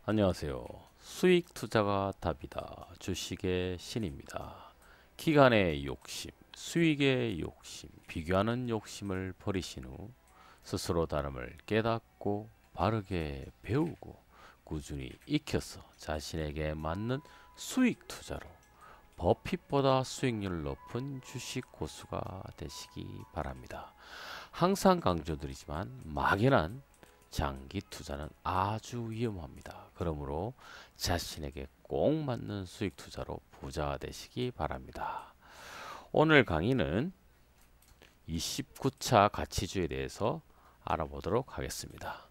안녕하세요. 수익 투자가 답이다. 주식의 신입니다. 기간의 욕심, 수익의 욕심, 비교하는 욕심을 버리신 후 스스로 다름을 깨닫고 바르게 배우고 꾸준히 익혀서 자신에게 맞는 수익 투자로 버핏보다 수익률 높은 주식 고수가 되시기 바랍니다. 항상 강조드리지만 막연한 장기 투자는 아주 위험합니다. 그러므로 자신에게 꼭 맞는 수익 투자로 부자 되시기 바랍니다. 오늘 강의는 29차 가치주에 대해서 알아보도록 하겠습니다.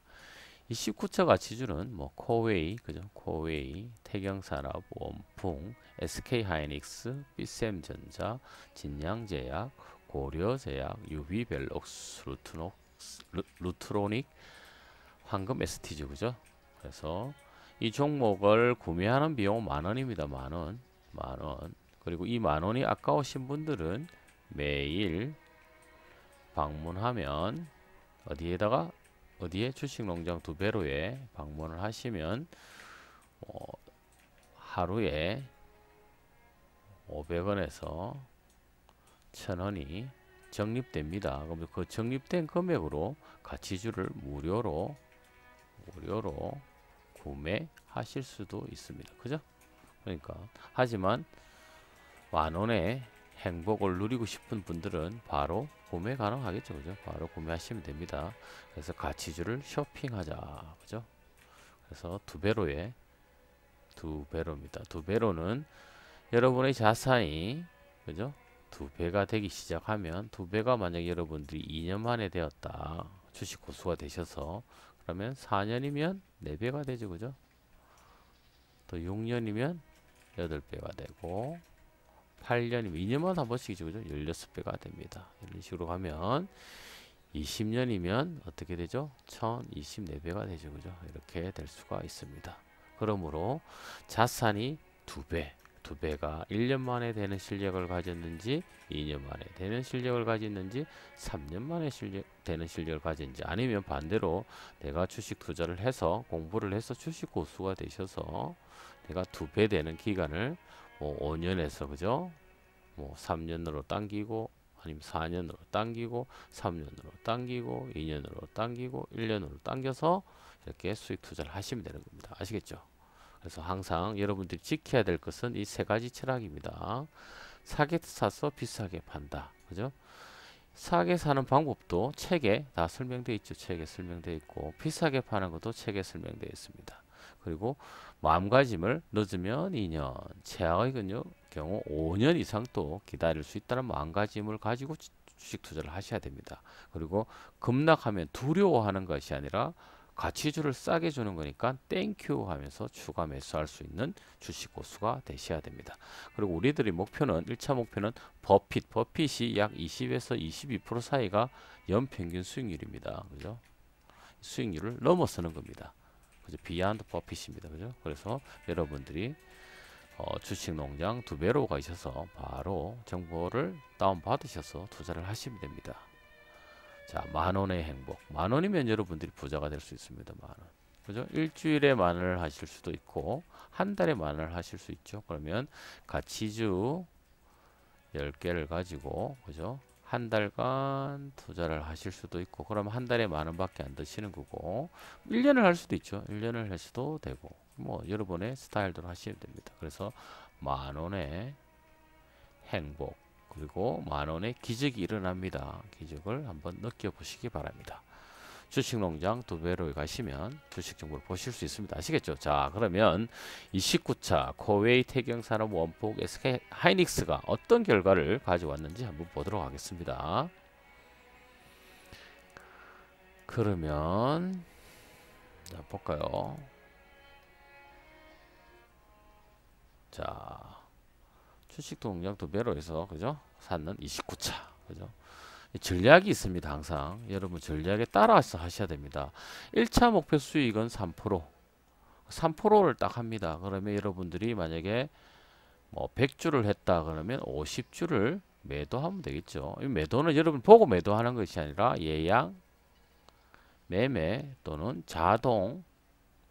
29차 가치주는 코웨이, 그죠? 코웨이, 태경산업, 원풍, SK하이닉스, 비셈전자, 진양제약, 고려제약, 유비벨록스, 루트로닉, 황금 ST죠, 그죠? 그래서 이 종목을 구매하는 비용 만원입니다. 만원. 만원. 그리고 이 만원이 아까우신 분들은 매일 방문하면 어디에 주식농장 두배로에 방문을 하시면 하루에 500원에서 1000원이 적립됩니다. 그럼 그 적립된 금액으로 가치주를 무료로 구매하실 수도 있습니다. 그죠? 그러니까 하지만 만원의 행복을 누리고 싶은 분들은 바로 구매 가능하겠죠. 그죠? 바로 구매하시면 됩니다. 그래서 가치주를 쇼핑하자. 그죠? 그래서 두 배로입니다. 두 배로는 여러분의 자산이, 그죠? 두 배가 되기 시작하면, 두 배가 만약 여러분들이 2년 만에 되었다. 주식 고수가 되셔서 그러면 4년이면 4배가 되죠. 그죠? 또 6년이면 8배가 되고 8년이면 2년마다 한 번씩이죠. 그죠? 16배가 됩니다. 이런 식으로 가면 20년이면 어떻게 되죠? 1024배가 되죠. 그죠? 이렇게 될 수가 있습니다. 그러므로 자산이 2배가 1년 만에 되는 실력을 가졌는지 2년 만에 되는 실력을 가졌는지 3년 만에 되는 실력을 가졌는지 아니면 반대로 내가 주식 투자를 해서 공부를 해서 주식 고수가 되셔서 내가 2배 되는 기간을 5년에서 그죠? 3년으로 당기고 아니면 4년으로 당기고 3년으로 당기고 2년으로 당기고 1년으로 당겨서 이렇게 수익 투자를 하시면 되는 겁니다. 아시겠죠? 그래서 항상 여러분들이 지켜야 될 것은 이 세 가지 철학입니다. 싸게 사서 비싸게 판다. 그죠? 싸게 사는 방법도 책에 다 설명되어 있죠. 책에 설명되어 있고 비싸게 파는 것도 책에 설명되어 있습니다. 그리고 마음가짐을 늦으면 2년, 최악의 경우 5년 이상 또 기다릴 수 있다는 마음가짐을 가지고 주식 투자를 하셔야 됩니다. 그리고 급락하면 두려워하는 것이 아니라 가치주를 싸게 주는 거니까 땡큐 하면서 추가 매수할 수 있는 주식 고수가 되셔야 됩니다. 그리고 우리들의 목표는 1차 목표는 버핏이 약 20에서 22% 사이가 연평균 수익률입니다. 그죠? 수익률을 넘어서는 겁니다. 그죠? 비하인드 버핏입니다. 그죠? 그래서 여러분들이 주식 농장 2배로 가셔서 바로 정보를 다운 받으셔서 투자를 하시면 됩니다. 자, 만원의 행복. 만원이면 여러분들이 부자가 될 수 있습니다. 만원. 그죠? 일주일에 만원을 하실 수도 있고, 한 달에 만원을 하실 수 있죠. 그러면 가치주 10개를 가지고, 그죠? 한 달간 투자를 하실 수도 있고, 그러면 한 달에 만원밖에 안 드시는 거고, 1년을 할 수도 있죠. 1년을 할 수도 되고, 여러분의 스타일대로 하시면 됩니다. 그래서 만원의 행복. 그리고 만원의 기적이 일어납니다. 기적을 한번 느껴보시기 바랍니다. 주식농장 2배로 가시면 주식 정보를 보실 수 있습니다. 아시겠죠? 자, 그러면 29차 코웨이 태경산업 원폭 SK 하이닉스가 어떤 결과를 가져왔는지 한번 보도록 하겠습니다. 그러면 자, 볼까요? 자, 주식농장 2배로 해서 그죠? 샀는 29차 그죠? 전략이 있습니다. 항상 여러분 전략에 따라서 하셔야 됩니다. 1차 목표 수익은 3%를 딱 합니다. 그러면 여러분들이 만약에 100주를 했다 그러면 50주를 매도하면 되겠죠. 이 매도는 여러분 보고 매도하는 것이 아니라 예약 매매 또는 자동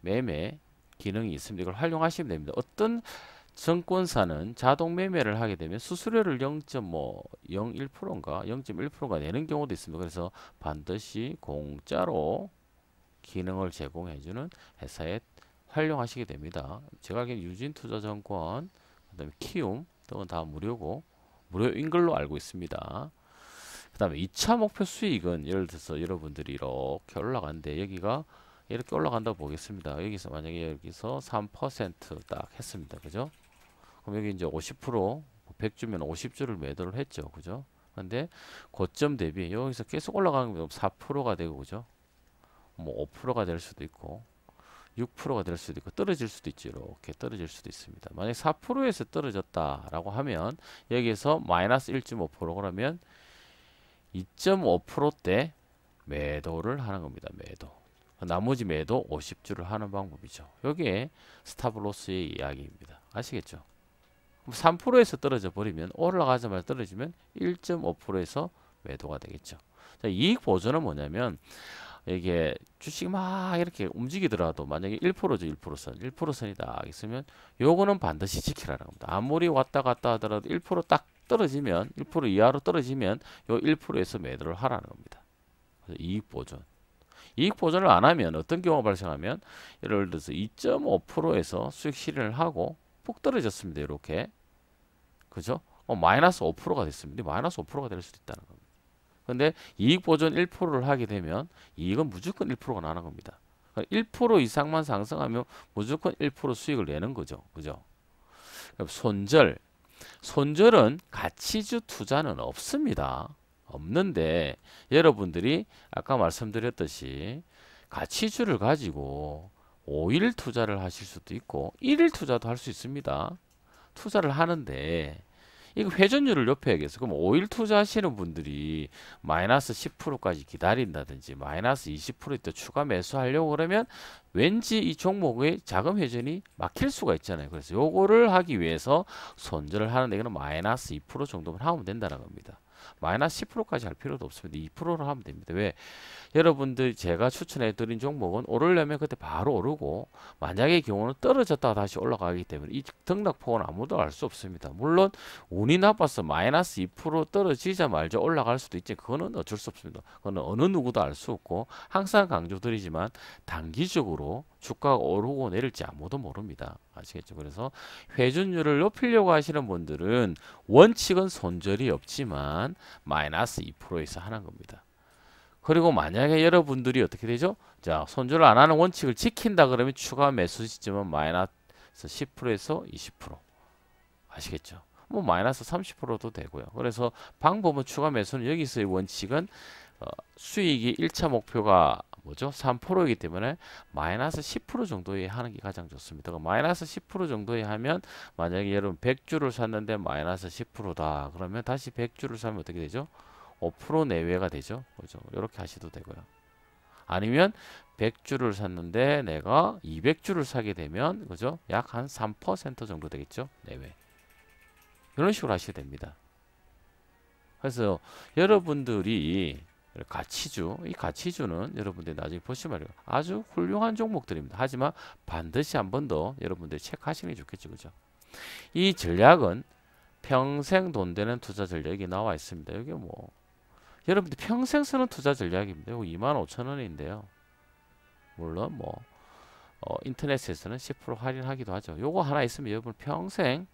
매매 기능이 있습니다. 이걸 활용하시면 됩니다. 어떤 증권사는 자동 매매를 하게 되면 수수료를 0.01%인가 0.1%인가 내는 경우도 있습니다. 그래서 반드시 공짜로 기능을 제공해주는 회사에 활용하시게 됩니다. 제가 알기로는 유진투자증권, 그다음에 키움 등은 다 무료고 무료인 걸로 알고 있습니다. 그 다음에 2차 목표 수익은 예를 들어서 여러분들이 이렇게 올라가는데 여기가 이렇게 올라간다고 보겠습니다. 여기서 만약에 여기서 3% 했습니다. 그죠? 그럼 여기 이제 50% 100주면 50주를 매도를 했죠. 그죠? 근데 고점 대비 여기서 계속 올라가는 게 4%가 되고 그죠? 뭐 5%가 될 수도 있고 6%가 될 수도 있고 떨어질 수도 있죠. 이렇게 떨어질 수도 있습니다. 만약 4%에서 떨어졌다라고 하면 여기에서 마이너스 1.5% 그러면 2.5%대 매도를 하는 겁니다. 매도. 나머지 매도 50주를 하는 방법이죠. 여기에 스탑로스의 이야기입니다. 아시겠죠? 3%에서 떨어져 버리면 올라가자마자 떨어지면 1.5%에서 매도가 되겠죠. 자, 이익 보존은 뭐냐면 이게 주식이 막 이렇게 움직이더라도 만약에 1%죠. 1%선. 1%선이다. 있으면 요거는 반드시 지키라는 겁니다. 아무리 왔다 갔다 하더라도 1%딱 떨어지면 1% 이하로 떨어지면 요 1%에서 매도를 하라는 겁니다. 그래서 이익 보존. 이익 보존을 안 하면 어떤 경우가 발생하면 예를 들어서 2.5%에서 수익 실현을 하고 푹 떨어졌습니다. 이렇게. 그죠? 마이너스 5%가 됐습니다. 마이너스 5%가 될 수도 있다는 겁니다. 근데 이익 보존 1%를 하게 되면 이익은 무조건 1%가 나는 겁니다. 1% 이상만 상승하면 무조건 1% 수익을 내는 거죠. 그죠? 손절. 손절은 가치주 투자는 없습니다. 없는데 여러분들이 아까 말씀드렸듯이 가치주를 가지고 5일 투자를 하실 수도 있고 1일 투자도 할 수 있습니다. 투자를 하는데 이거 회전율을 높여야겠어. 그럼 5일 투자하시는 분들이 마이너스 10%까지 기다린다든지 마이너스 20%때 추가 매수하려고 그러면 왠지 이 종목의 자금 회전이 막힐 수가 있잖아요. 그래서 요거를 하기 위해서 손절을 하는데 이거는 마이너스 2% 정도만 하면 된다는 겁니다. 마이너스 10%까지 할 필요도 없습니다. 2%로 하면 됩니다. 왜? 여러분들 제가 추천해 드린 종목은 오르려면 그때 바로 오르고 만약의 경우는 떨어졌다가 다시 올라가기 때문에 이 등락폭은 아무도 알 수 없습니다. 물론 운이 나빠서 마이너스 2% 떨어지자마자 올라갈 수도 있지. 그거는 어쩔 수 없습니다. 그거는 어느 누구도 알 수 없고 항상 강조드리지만 단기적으로 주가가 오르고 내릴지 아무도 모릅니다. 아시겠죠? 그래서 회전율을 높이려고 하시는 분들은 원칙은 손절이 없지만 마이너스 2%에서 하는 겁니다. 그리고 만약에 여러분들이 어떻게 되죠? 자, 손절을 안 하는 원칙을 지킨다 그러면 추가 매수 시점은 마이너스 10%에서 20%. 아시겠죠? 뭐 마이너스 30%도 되고요. 그래서 방법은 추가 매수는 여기서의 원칙은 수익이 1차 목표가 뭐죠? 3%이기 때문에 마이너스 10% 정도에 하는 게 가장 좋습니다. 마이너스 10% 정도에 하면 만약에 여러분 100주를 샀는데 마이너스 10%다. 그러면 다시 100주를 사면 어떻게 되죠? 5% 내외가 되죠. 그죠? 이렇게 하셔도 되고요. 아니면 100주를 샀는데 내가 200주를 사게 되면 그죠? 약 한 3% 정도 되겠죠? 내외. 이런 식으로 하셔야 됩니다. 그래서 여러분들이 가치주, 이 가치주는 여러분들이 나중에 보시면 아주 훌륭한 종목들입니다. 하지만 반드시 한 번 더 여러분들이 체크하시는 게 좋겠죠. 그죠? 이 전략은 평생 돈 되는 투자 전략이 나와 있습니다. 여기 뭐 여러분들 평생 쓰는 투자 전략입니다. 이거 25,000원인데요. 물론 뭐 인터넷에서는 10% 할인하기도 하죠. 요거 하나 있으면 여러분 평생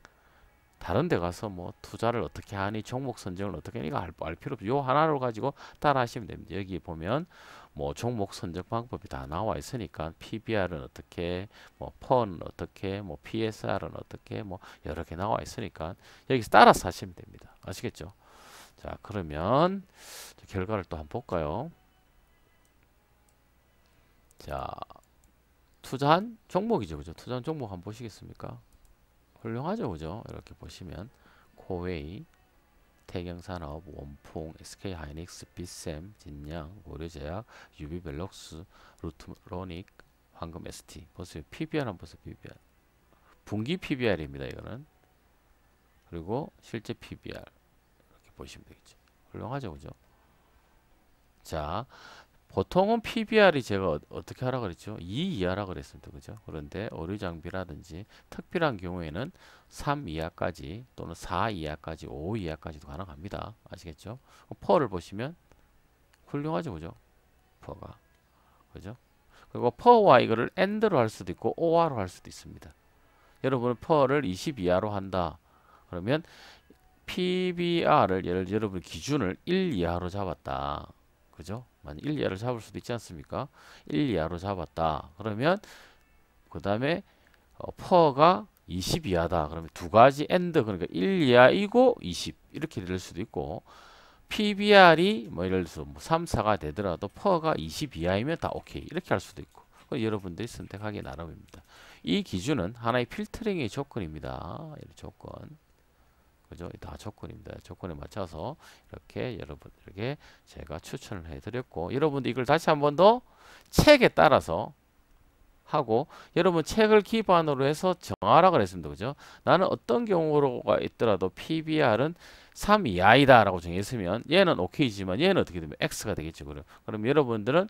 다른 데 가서 뭐 투자를 어떻게 하니 종목 선정을 어떻게 하니 알 필요 없죠. 요 하나를 가지고 따라 하시면 됩니다. 여기 보면 뭐 종목 선정 방법이 다 나와 있으니까 PBR은 어떻게 뭐 펀은 어떻게 뭐 PSR은 어떻게 뭐 여러 개 나와 있으니까 여기서 따라서 하시면 됩니다. 아시겠죠? 자, 그러면 결과를 또 한번 볼까요? 자, 투자한 종목이죠. 그죠? 투자한 종목 한번 보시겠습니까? 훌륭하죠. 그죠? 이렇게 보시면 코웨이, 태경산업, 원풍, SK하이닉스, 빗셈, 진양, 고려제약, 유비벨럭스, 루트로닉, 황금 ST. 보세요. PBR 한번 보세요. PBR. 분기 PBR입니다. 이거는. 그리고 실제 PBR. 이렇게 보시면 되겠죠. 훌륭하죠. 그죠? 자, 보통은 PBR이 제가 어떻게 하라 그랬죠? 2 이하라 그랬습니다. 그죠? 그런데 의류 장비라든지 특별한 경우에는 3 이하까지 또는 4 이하까지 5 이하까지도 가능합니다. 아시겠죠? 퍼를 보시면 훌륭하죠. 그죠? 퍼가. 그죠? 그리고 퍼와 이거를 AND로 할 수도 있고 OR로 할 수도 있습니다. 여러분은 퍼를 20 이하로 한다. 그러면 PBR을 여러분 기준을 1 이하로 잡았다. 그죠? 만약 1 이하를 잡을 수도 있지 않습니까? 1 이하로 잡았다. 그러면 그 다음에 퍼가 20 이하다. 그러면 두 가지 AND 그러니까 1 이하이고 20 이렇게 될 수도 있고 PBR이 뭐 예를 들어서 뭐 3, 4가 되더라도 퍼가 20 이하이면 다 오케이 이렇게 할 수도 있고 여러분들이 선택하기 나름입니다. 이 기준은 하나의 필터링의 조건입니다. 조건. 그죠? 다 조건입니다. 조건에 맞춰서 이렇게 여러분들에게 제가 추천을 해드렸고 여러분들 이걸 다시 한 번 더 책에 따라서 하고 여러분 책을 기반으로 해서 정하라 그랬습니다. 그죠? 나는 어떤 경우가 있더라도 PBR은 3 이하이다 라고 정했으면 얘는 오케이지만 얘는 어떻게 되면 X가 되겠죠. 그럼 여러분들은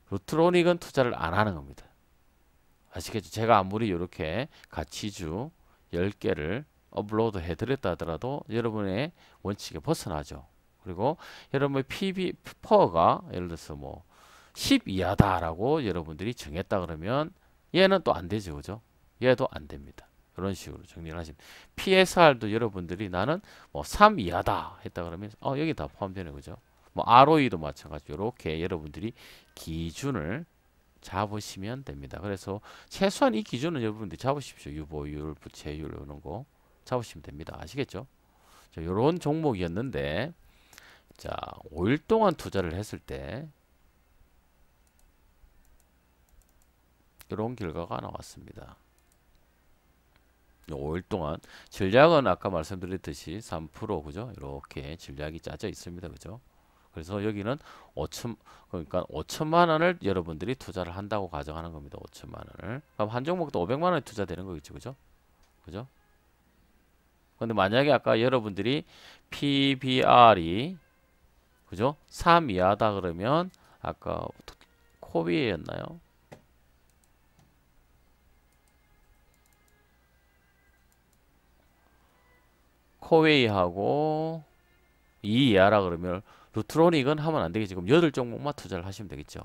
루트로닉은 투자를 안 하는 겁니다. 아시겠죠? 제가 아무리 이렇게 가치주 10개를 업로드 해드렸다 하더라도 여러분의 원칙에 벗어나죠. 그리고 여러분의 퍼가 예를 들어서 뭐 10 이하다라고 여러분들이 정했다 그러면 얘는 또 안 되죠. 그죠? 얘도 안 됩니다. 그런 식으로 정리를 하시면 PSR도 여러분들이 나는 뭐 3 이하다 했다 그러면 여기 다 포함되는 거죠. 뭐 ROE도 마찬가지로 이렇게 여러분들이 기준을 잡으시면 됩니다. 그래서 최소한 이 기준은 여러분들이 잡으십시오. 유보율, 부채율 이런 거 잡으시면 됩니다. 아시겠죠? 자, 이런 종목이었는데 자 5일 동안 투자를 했을 때 이런 결과가 나왔습니다. 5일 동안 전략은 아까 말씀드렸듯이 3% 그죠? 이렇게 전략이 짜져 있습니다. 그죠? 그래서 여기는 5천만 원을 여러분들이 투자를 한다고 가정하는 겁니다. 5천만 원을. 그럼 한 종목도 500만 원에 투자되는 거겠죠. 그죠? 그죠? 근데 만약에 아까 여러분들이 PBR이 그죠? 3 이하다 그러면 아까 코비였나요? 코웨이하고 2 이하라 그러면 루트로닉은 하면 안 되겠지. 그럼 8종목만 투자를 하시면 되겠죠.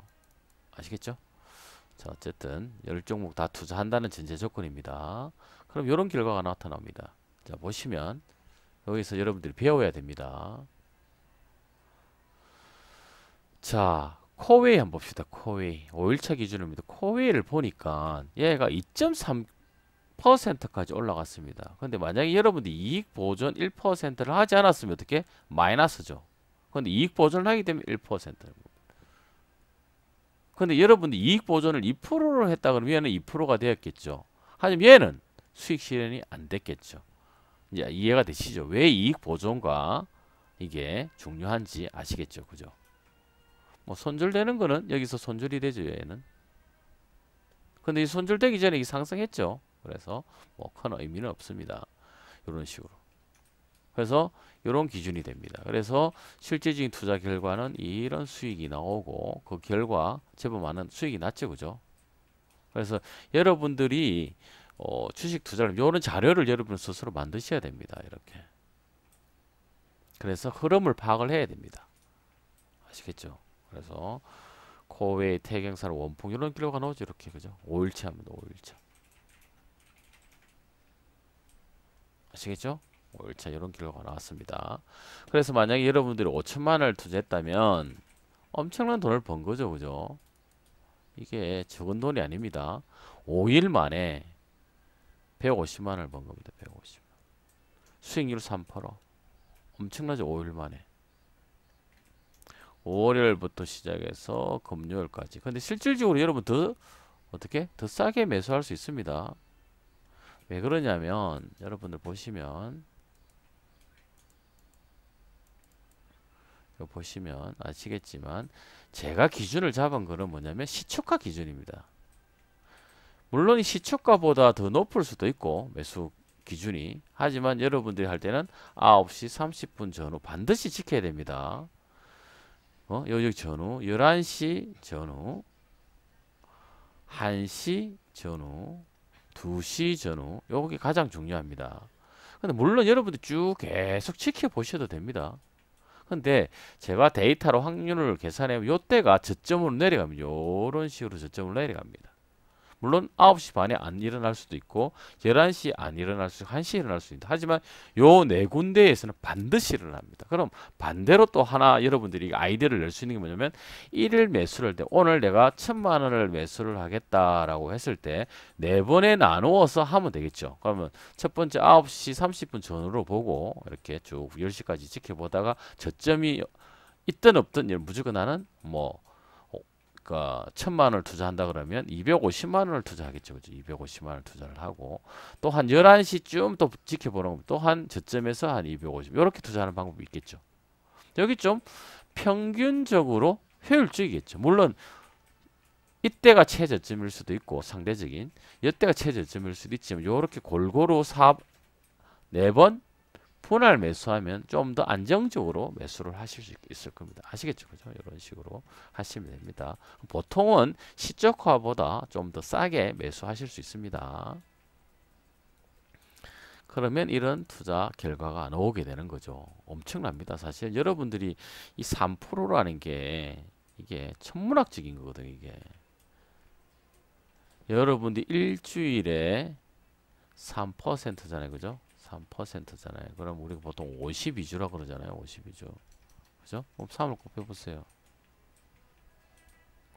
아시겠죠? 자, 어쨌든 10종목 다 투자한다는 전제 조건입니다. 그럼 이런 결과가 나타납니다. 자, 보시면 여기서 여러분들이 배워야 됩니다. 자, 코웨이 한번 봅시다. 코웨이 5일차 기준입니다. 코웨이를 보니까 얘가 2.3%까지 올라갔습니다. 근데 만약에 여러분들이 이익 보전 1%를 하지 않았으면 어떻게? 마이너스죠. 근데 이익 보전을 하게 되면 1%입니다. 근데 여러분들 이익 보전을 2%로 했다 그러면 얘는 2%가 되었겠죠. 하지만 얘는 수익 실현이 안 됐겠죠. 이제 이해가 되시죠? 왜 이익 보전과 이게 중요한지 아시겠죠? 그죠? 뭐 손절되는 거는 여기서 손절이 되죠. 얘는. 근데 이 손절되기 전에 이 상승했죠. 그래서 뭐 큰 의미는 없습니다. 이런 식으로. 그래서 이런 기준이 됩니다. 그래서 실질적인 투자 결과는 이런 수익이 나오고 그 결과 제법 많은 수익이 났죠. 그죠? 그래서 여러분들이 주식 투자를 이런 자료를 여러분 스스로 만드셔야 됩니다. 이렇게. 그래서 흐름을 파악을 해야 됩니다. 아시겠죠? 그래서 코웨이, 태경산, 원풍 이런 결과가 나오죠. 이렇게 그죠? 5일차 합니다. 5일차. 아시겠죠? 5일차 이런 결과가 나왔습니다. 그래서 만약에 여러분들이 5천만 원을 투자했다면 엄청난 돈을 번 거죠. 그죠? 이게 적은 돈이 아닙니다. 5일 만에 150만 원을 번 겁니다. 150만. 수익률 3%. 엄청나죠. 5일 만에. 월요일부터 시작해서 금요일까지. 근데 실질적으로 여러분 더 어떻게? 더 싸게 매수할 수 있습니다. 왜 그러냐면 여러분들 보시면 보시면 아시겠지만 제가 기준을 잡은 거는 뭐냐면 시초가 기준입니다. 물론 이 시초가보다 더 높을 수도 있고 매수 기준이 하지만 여러분들이 할 때는 9시 30분 전후 반드시 지켜야 됩니다. 여기 전후 11시 전후 1시 전후 2시 전후 요게 가장 중요합니다. 근데 물론 여러분들 쭉 계속 지켜보셔도 됩니다. 근데 제가 데이터로 확률을 계산해 요때가 저점으로 내려가면 요런 식으로 저점으로 내려갑니다. 물론 9시 반에 안 일어날 수도 있고 11시 안 일어날 수 있고 1시에 일어날 수 있다. 하지만 요 네 군데에서는 반드시 일어납니다. 그럼 반대로 또 하나 여러분들이 아이디어를 낼 수 있는 게 뭐냐면 1일 매수를 할 때 오늘 내가 1000만 원을 매수를 하겠다라고 했을 때 네 번에 나누어서 하면 되겠죠. 그러면 첫 번째 9시 30분 전후로 보고 이렇게 쭉 10시까지 지켜보다가 저점이 있든 없든 무조건 나는 뭐 1000만 원을 투자한다 그러면 250만 원을 투자하겠죠. 그죠? 250만 원을 투자를 하고 또 한 11시쯤 또 지켜보는 거 또한 저점에서 한 250 이렇게 투자하는 방법이 있겠죠. 여기 좀 평균적으로 효율적이겠죠. 물론 이때가 최저점일 수도 있고 상대적인 이때가 최저점일 수도 있지만 이렇게 골고루 4번 분할 매수하면 좀 더 안정적으로 매수를 하실 수 있을 겁니다. 아시겠죠? 그죠? 이런 식으로 하시면 됩니다. 보통은 시적화보다 좀 더 싸게 매수하실 수 있습니다. 그러면 이런 투자 결과가 나오게 되는 거죠. 엄청납니다. 사실 여러분들이 이 3%라는 게 이게 천문학적인 거거든요. 이게 여러분들이 일주일에 3%잖아요. 그죠? 3%잖아요. 그럼 우리가 보통 52주라고 그러잖아요. 52주. 그죠? 그럼 3을 곱해보세요.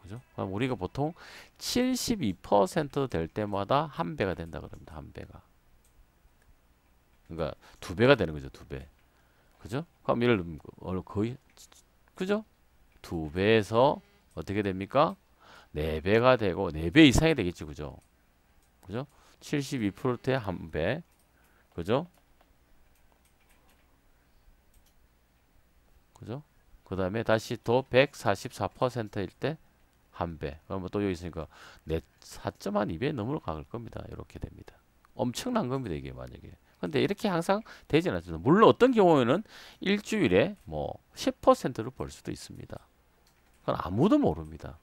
그죠? 그럼 우리가 보통 72%될 때마다 한 배가 된다 그럽니다. 한 배가. 그러니까 두 배가 되는 거죠. 두 배. 그죠? 그럼 예를 들면 거의 그죠? 두 배에서 어떻게 됩니까? 네 배가 되고 네 배 이상이 되겠죠. 그죠? 그죠? 72%에 한 배. 그죠? 그죠? 그 다음에 다시 더 144%일 때 한 배. 그러면 또 여기 있으니까 4.2배 넘어갈 겁니다. 이렇게 됩니다. 엄청난 겁니다. 이게 만약에. 근데 이렇게 항상 되지는 않습니다. 물론 어떤 경우에는 일주일에 뭐 10%를 벌 수도 있습니다. 그건 아무도 모릅니다.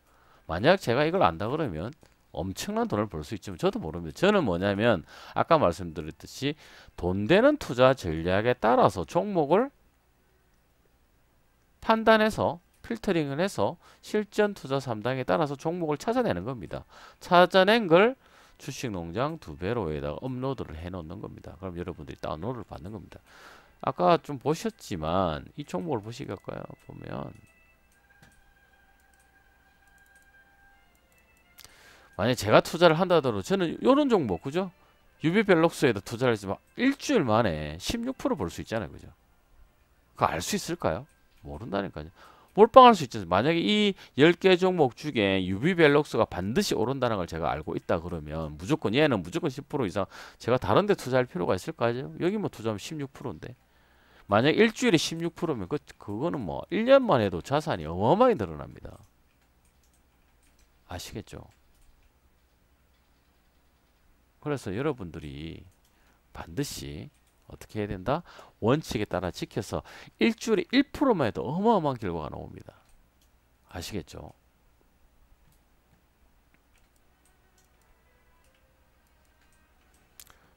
만약 제가 이걸 안다 그러면 엄청난 돈을 벌 수 있지만 저도 모릅니다. 저는 뭐냐면 아까 말씀드렸듯이 돈 되는 투자 전략에 따라서 종목을 판단해서 필터링을 해서 실전 투자 3당에 따라서 종목을 찾아내는 겁니다. 찾아낸 걸 주식농장 2배로에다가 업로드를 해 놓는 겁니다. 그럼 여러분들이 다운로드를 받는 겁니다. 아까 좀 보셨지만 이 종목을 보시겠어요? 보면 만약 제가 투자를 한다더라도 저는 이런 종목 그죠? 유비벨록스에다 투자를 했지만 일주일 만에 16%벌 수 있잖아요. 그죠? 그거 알 수 있을까요? 모른다니까요. 몰빵할 수 있죠. 만약에 이 10개 종목 중에 유비벨록스가 반드시 오른다는 걸 제가 알고 있다 그러면 무조건 얘는 무조건 10% 이상 제가 다른 데 투자할 필요가 있을까요? 여기 뭐 투자하면 16%인데 만약 일주일에 16%면 그거는 뭐 1년만 해도 자산이 어마어마하게 늘어납니다. 아시겠죠? 그래서 여러분들이 반드시 어떻게 해야 된다? 원칙에 따라 지켜서 일주일에 1%만 해도 어마어마한 결과가 나옵니다. 아시겠죠?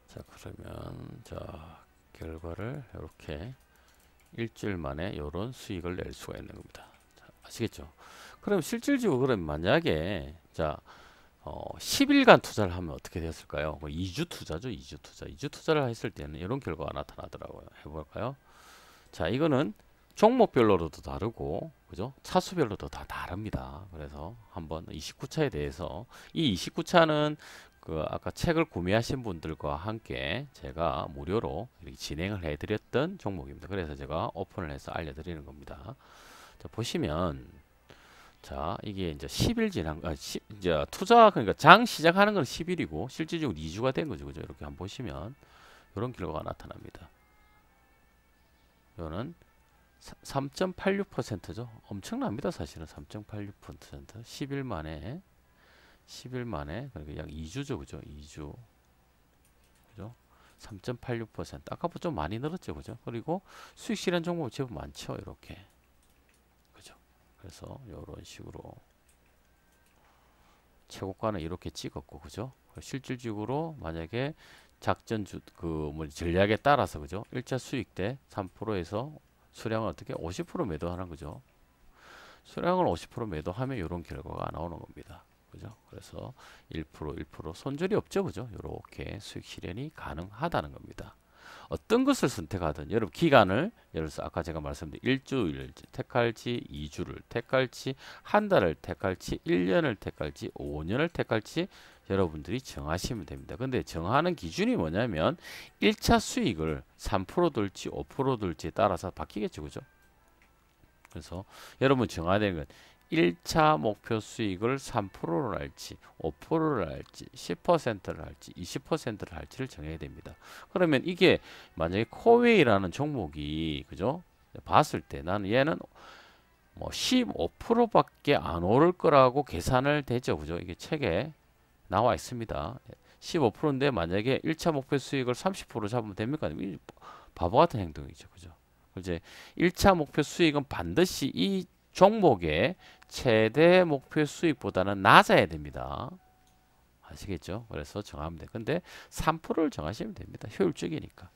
자, 그러면 자 결과를 이렇게 일주일 만에 이런 수익을 낼 수가 있는 겁니다. 자, 아시겠죠? 그럼 실질적으로 그럼 만약에 자 10일간 투자를 하면 어떻게 되었을까요? 2주 투자죠. 2주 투자. 2주 투자를 했을 때는 이런 결과가 나타나더라고요. 해볼까요? 자, 이거는 종목별로도 다르고, 그죠? 차수별로도 다 다릅니다. 그래서 한번 29차에 대해서 이 29차는 그 아까 책을 구매하신 분들과 함께 제가 무료로 이렇게 진행을 해드렸던 종목입니다. 그래서 제가 오픈을 해서 알려드리는 겁니다. 자, 보시면 자, 이게 이제 10일 지난, 이제 투자, 그러니까 장 시작하는 건 10일이고, 실질적으로 2주가 된 거죠. 그죠? 이렇게 한번 보시면, 이런 결과가 나타납니다. 이거는 3.86%죠. 엄청납니다. 사실은 3.86%. 10일 만에, 그러니까 약 2주죠. 그죠? 2주. 그죠? 3.86%. 아까보다 좀 많이 늘었죠. 그죠? 그리고 수익 실현 종목이 제법 많죠. 이렇게. 그죠? 그래서 요런 식으로 최고가는 이렇게 찍었고, 그죠? 실질적으로 만약에 뭐 전략에 따라서, 그죠? 1차 수익 때 3%에서 수량을 어떻게 50% 매도하는 거죠. 수량을 50% 매도하면 이런 결과가 나오는 겁니다. 그죠? 그래서 1% 손절이 없죠. 그죠? 이렇게 수익 실현이 가능하다는 겁니다. 어떤 것을 선택하든 여러분 기간을 예를 들어서 아까 제가 말씀드린 일주일을 택할지 2주를 택할지 한 달을 택할지 1년을 택할지 5년을 택할지 여러분들이 정하시면 됩니다. 근데 정하는 기준이 뭐냐면 1차 수익을 3% 들지 5% 들지에 따라서 바뀌겠죠. 그죠? 그래서 여러분 정해야 되는 건 1차 목표 수익을 3%를 할지 5%를 할지 10%를 할지 20%를 할지를 정해야 됩니다. 그러면 이게 만약에 코웨이라는 종목이 그죠? 봤을 때 나는 얘는 뭐 15%밖에 안 오를 거라고 계산을 되죠. 그죠? 이게 책에 나와 있습니다. 15%인데 만약에 1차 목표 수익을 30% 잡으면 됩니까? 바보 같은 행동이죠. 그죠? 이제 1차 목표 수익은 반드시 이 종목의 최대 목표 수익보다는 낮아야 됩니다. 아시겠죠? 그래서 정하면 돼. 근데 3%를 정하시면 됩니다. 효율적이니까.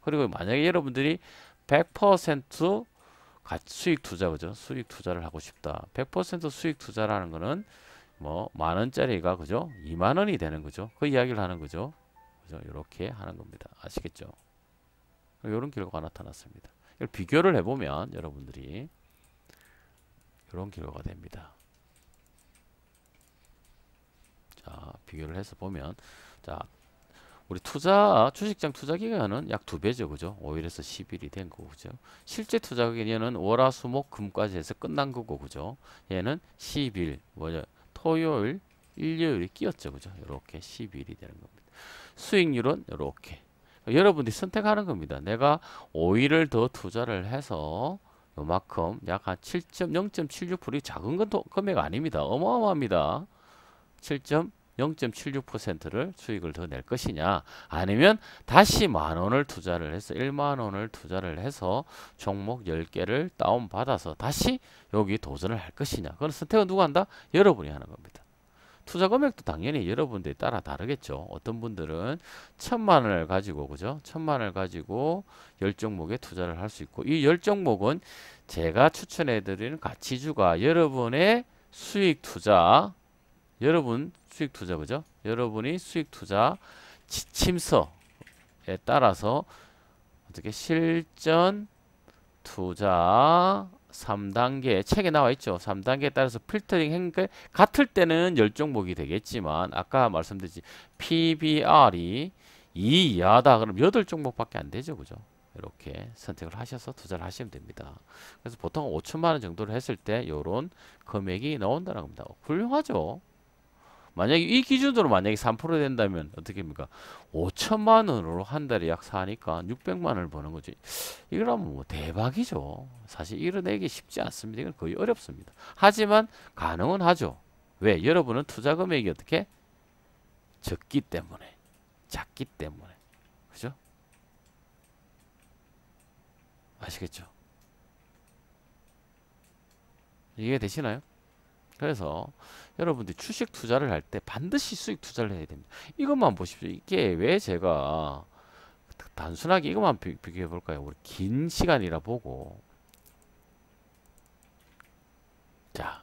그리고 만약에 여러분들이 100% 수익 투자, 그죠? 수익 투자를 하고 싶다. 100% 수익 투자라는 거는 뭐 만원짜리가 그죠? 2만원이 되는 거죠. 그 이야기를 하는 거죠. 그죠? 이렇게 하는 겁니다. 아시겠죠? 이런 결과가 나타났습니다. 이걸 비교를 해보면 여러분들이 이런 결과가 됩니다. 자, 비교를 해서 보면 자, 우리 주식장 투자 기간은 약 2배죠. 그죠? 5일에서 10일이 된 거고, 그죠? 실제 투자 기간은 월화수목금까지 해서 끝난 거고, 그죠? 얘는 10일, 토요일, 일요일이 끼었죠. 그죠? 이렇게 10일이 되는 겁니다. 수익률은 이렇게. 여러분들이 선택하는 겁니다. 내가 5일을 더 투자를 해서 요만큼 약 한 0.76% 작은 건 금액 아닙니다. 어마어마합니다. 0.76%를 수익을 더 낼 것이냐, 아니면 다시 만원을 투자를 해서 1만원을 투자를 해서 종목 10개를 다운받아서 다시 여기 도전을 할 것이냐. 그건 선택은 누가 한다? 여러분이 하는 겁니다. 투자 금액도 당연히 여러분들에 따라 다르겠죠. 어떤 분들은 1,000만원을 가지고, 그죠? 1,000만원을 가지고 10종목에 투자를 할 수 있고, 이 10종목은 제가 추천해 드리는 가치주가 여러분의 수익 투자, 그죠? 여러분이 수익 투자 지침서에 따라서 어떻게 실전 투자 3단계 책에 나와 있죠. 3단계에 따라서 필터링 행계 같을 때는 10종목이 되겠지만 아까 말씀드렸지 PBR이 2 이하다 그럼 8종목밖에 안 되죠. 그죠? 이렇게 선택을 하셔서 투자를 하시면 됩니다. 그래서 보통 5천만 원 정도를 했을 때 요런 금액이 나온다는 겁니다. 훌륭하죠. 만약에 이 기준으로 만약에 3% 된다면 어떻게 합니까? 5천만 원으로 한 달에 약 사니까 600만 원을 버는 거지. 이거라면 뭐 대박이죠. 사실 이뤄내기 쉽지 않습니다. 이건 거의 어렵습니다. 하지만 가능은 하죠. 왜? 여러분은 투자 금액이 어떻게? 적기 때문에. 작기 때문에. 그죠? 아시겠죠? 이해되시나요? 그래서 여러분들이 주식 투자를 할 때 반드시 수익 투자를 해야 됩니다. 이것만 보십시오. 이게 왜 제가 단순하게 이것만 비교해 볼까요? 우리 긴 시간이라 보고. 자,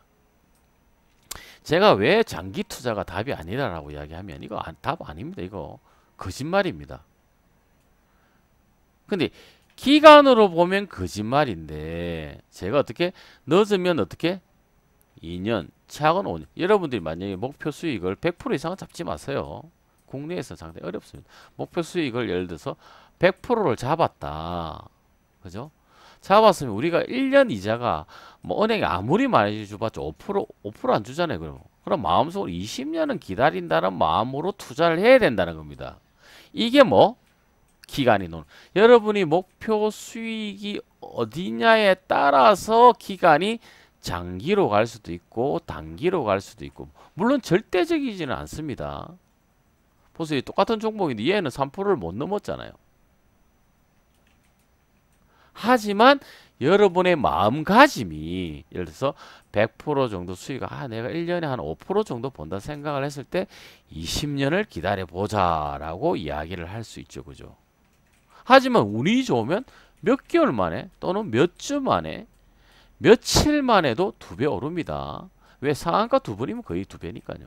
제가 왜 장기 투자가 답이 아니라고 이야기하면 이거 답 아닙니다. 이거 거짓말입니다. 근데 기간으로 보면 거짓말인데 제가 어떻게 늦으면 어떻게 2년, 최악은 5년. 여러분들이 만약에 목표 수익을 100% 이상은 잡지 마세요. 국내에서 상당히 어렵습니다. 목표 수익을 예를 들어서 100%를 잡았다. 그죠? 잡았으면 우리가 1년 이자가 뭐 은행이 아무리 많이 줘봤자 5% 안 주잖아요. 그럼 마음속으로 20년은 기다린다는 마음으로 투자를 해야 된다는 겁니다. 이게 뭐? 기간이 노는. 여러분이 목표 수익이 어디냐에 따라서 기간이 장기로 갈 수도 있고 단기로 갈 수도 있고 물론 절대적이지는 않습니다. 보세요. 똑같은 종목인데 얘는 3%를 못 넘었잖아요. 하지만 여러분의 마음가짐이 예를 들어서 100% 정도 수익, 내가 1년에 한 5% 정도 번다 생각을 했을 때 20년을 기다려보자 라고 이야기를 할 수 있죠. 그죠? 하지만 운이 좋으면 몇 개월 만에 또는 몇 주 만에 며칠 만에도 2배 오릅니다. 왜? 상한가 2번이면 거의 2배니까요.